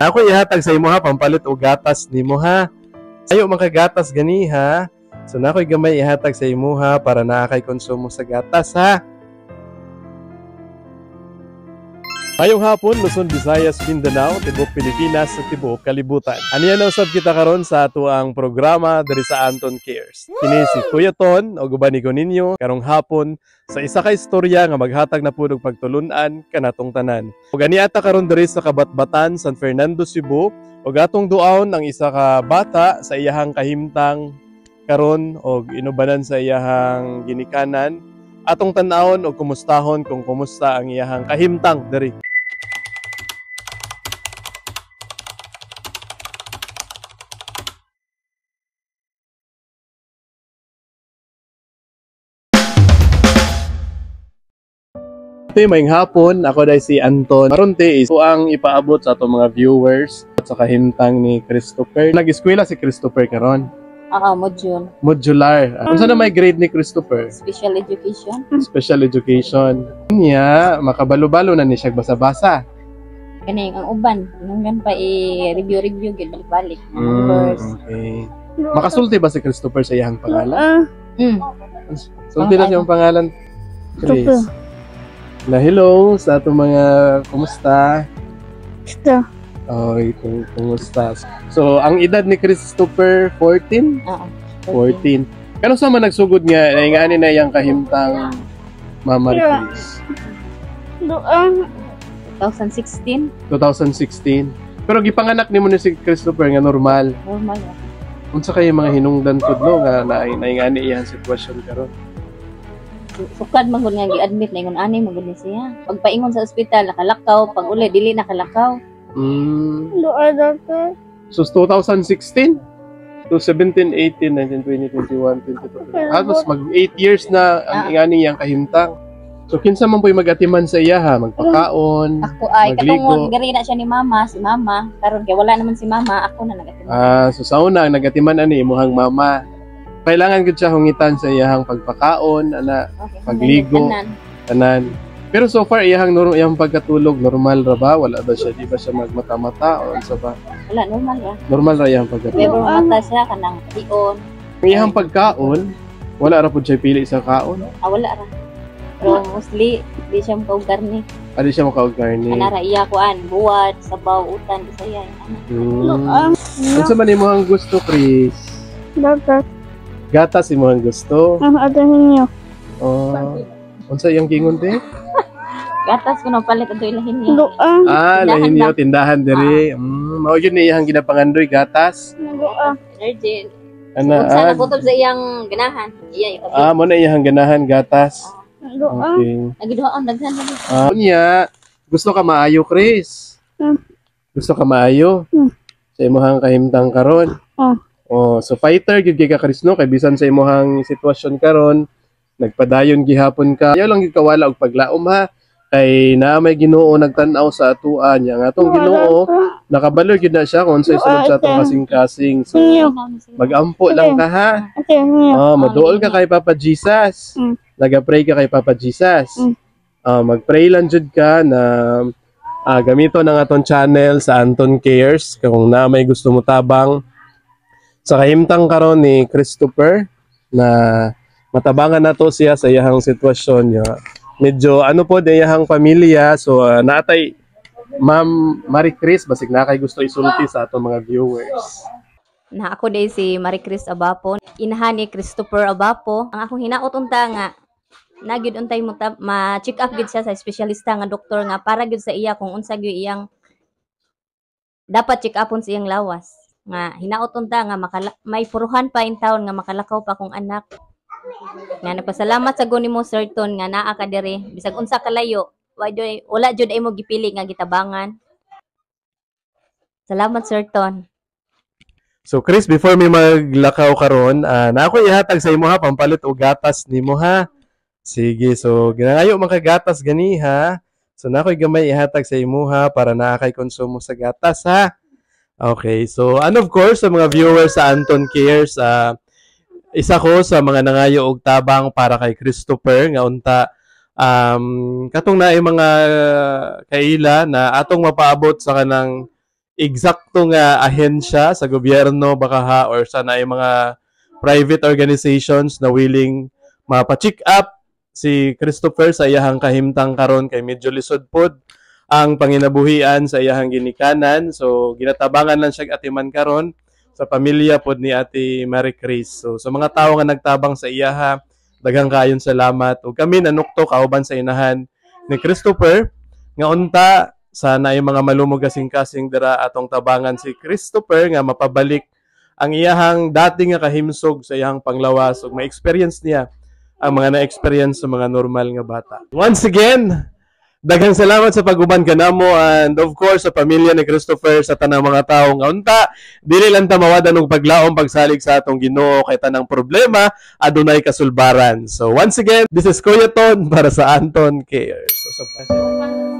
Ako ihatag sa imo ha, pampalit og gatas nimo ha. Ayo makagatas gani ha. So nakoy gamay ihatag sa imo ha para naa kay konsumo sa gatas ha. Mayong hapon, Luzon, Visayas, Mindanao, Tibuok Pilipinas, sa Tibuok Kalibutan. Aniya na usab kita karon sa ato ang programa diri sa Anton Cares. Kini si Kuya Ton o gubani ko ninyo karong hapon sa isa ka istorya nga maghatag na pud og pagtulunan kanatong tanan. Ug aniata karon diri sa Kabatbatan, San Fernando, Cebu, ug atong duaon ang isa ka bata sa iyahang kahimtang karon og inubanan sa iyahang ginikanan. Atong tan-awon og kumustahon kung kumusta ang iyahang kahimtang diri. Ito maing hapon, ako dahil si Anton. Maronte is ang ipaabot sa atong mga viewers at sa kahimtang ni Christopher. Nag-eskwela si Christopher karon. Module. Modular. Unsa na may grade ni Christopher? Special education. Special education. Niya, makabalo-balo na ni siya basa-basa. Kani ang uban, nung pa i-review gid balik-balik. Numbers. Okay. Makasulti ba si Christopher sa iyang pangalan? Sulti na siyang pangalan. Chris. Na hello sa atong mga kumusta? Gusto. Okay, kumusta? So, ang edad ni Christopher 14? Oo. 14. Kano sa man nagsugod nga ingani na yang kahimtang Mama Chris? Doon. 2016. 2016. Pero gipanganak nimo ni si Christopher nga normal. Normal. Unsa kay mga hinungdan tudlo nga naingani iyang sitwasyon karon? Sukad man gud nga gi-admit na ingon ani man gud ni siya. Pagpaingon sa ospital nakalakaw, pag uli dili nakalakaw. Doon dati. So 2016 to 17, 18, 19, 20, 21, 22. Halos mag 8 years na ang ingani yang kahimtang. So kinsa man po'y magatiman sa iya ha, magpakaon, Ako ay magligo. katungod gari na siya ni mama, si mama. Karon kay wala naman si mama, ako na nagatiman. So sa una ang nagatiman ani imuhang mama. Kailangan gud siya hungitan sa iyahang pagpakaon, ana, Okay, pagligo, tanan. Pero so far iyang pagkatulog normal ra ba? Wala ba siya, di ba siya magmata-mata o unsa ba? Wala normal ra. Normal ra iyang Pero pagkatulog. mata siya kanang dion. Ang iyang pagkaon, wala ra pud siya pili sa kaon. Wala ra. Pero mostly di siya makauggar ni. Adi siya makaog garni. Anara iya kuan, buwad, sabaw, utan, bisaya. Unsa man imong gusto, Chris? Dapat. Gatas imong gusto. Ang ato ninyo. Oh. Unsa iyang gingon te? Gatas ko na palit ato ilahin niya. Doon. Lahin niyo tindahan diri. Mao yun ni iyang ginapangandoy gatas. Doon. Virgin. Ana. Unsa na kutob sa iyang ganahan? Iya ikaw. Mo na iyang ganahan gatas. Doon. Okay. Nagidoon daghan na. Unya, gusto ka maayo, Chris? Gusto ka maayo? Sa imong kahimtang karon? So fighter gyud kay ka, Chris, no? Kay bisan sa imong sitwasyon karon, nagpadayon gihapon ka. Ayaw lang gyud kawala og paglaom ha. Kay naa may Ginoo nagtan-aw sa atuan niya. Nga atong Ginoo, nakabalo gyud na siya kung unsay sunod sa atong kasing-kasing. So mag-ampo lang ka ha. Maduol ka kay Papa Jesus. Nagapray ka kay Papa Jesus. Magpray lang jud ka na gamito ng atong channel sa Anton Cares kung na may gusto mo tabang sa kahimtang karon ni Christopher na matabangan nato siya sa iyahang sitwasyon niya. Medyo ano po iyahang pamilya, so natay Ma'am Marie Chris basig na kay gusto isulti sa atong mga viewers. Na ako day si Marie Chris Abapo, inahan ni Christopher Abapo. Ang akong hinaot unta nga nagyud untay mo ma-check up gid siya sa espesyalista nga doktor nga para gid sa iya kung unsa gyud iyang dapat check upon sa iyang lawas. Nga hinaot unta nga may puruhan pa in taon nga makalakaw pa kong anak. Nga nagpasalamat sa guni mo Sir Ton nga naa ka diri bisag unsa kalayo wala jud ay mo gipili nga gitabangan. Salamat Sir Ton. So Chris, before mi maglakaw karon, na ako ihatag sa imo ha pampalit og gatas nimo ha. Sige, so ginangayo man ka gatas gani ha. So na ako'y gamay ihatag sa imo ha para naa kay konsumo sa gatas ha. Okay, so and of course sa mga viewers sa Anton Cares, isa ko sa mga nangayo og tabang para kay Christopher nga unta katong naay mga kaila na atong mapaabot sa kanang eksakto nga ahensya sa gobyerno baka ha or sana ay mga private organizations na willing mapa-check up si Christopher sa iyahang kahimtang karon kay medyo lisod pod ang panginabuhian sa iyahang ginikanan. So ginatabangan lang siya atiman karon sa pamilya pod ni Ate Marie Chris. So sa mga tao nga nagtabang sa iyaha, daghang kaayon salamat. Ug kami nanukto kauban sa inahan ni Christopher nga unta sana ay mga malumog kasing-kasing dira atong tabangan si Christopher nga mapabalik ang iyahang dating nga kahimsog sa iyahang panglawas ug ma-experience niya ang mga na-experience sa mga normal nga bata. Once again, daghang salamat sa pag-uban kanamo and of course sa pamilya ni Christopher sa tanang mga tawo nga unta dili lang ta mawadan og paglaom pagsalig sa atong Ginoo kay tanang problema adunay kasulbaran. So once again, this is Kuya Ton para sa Anton Cares. So,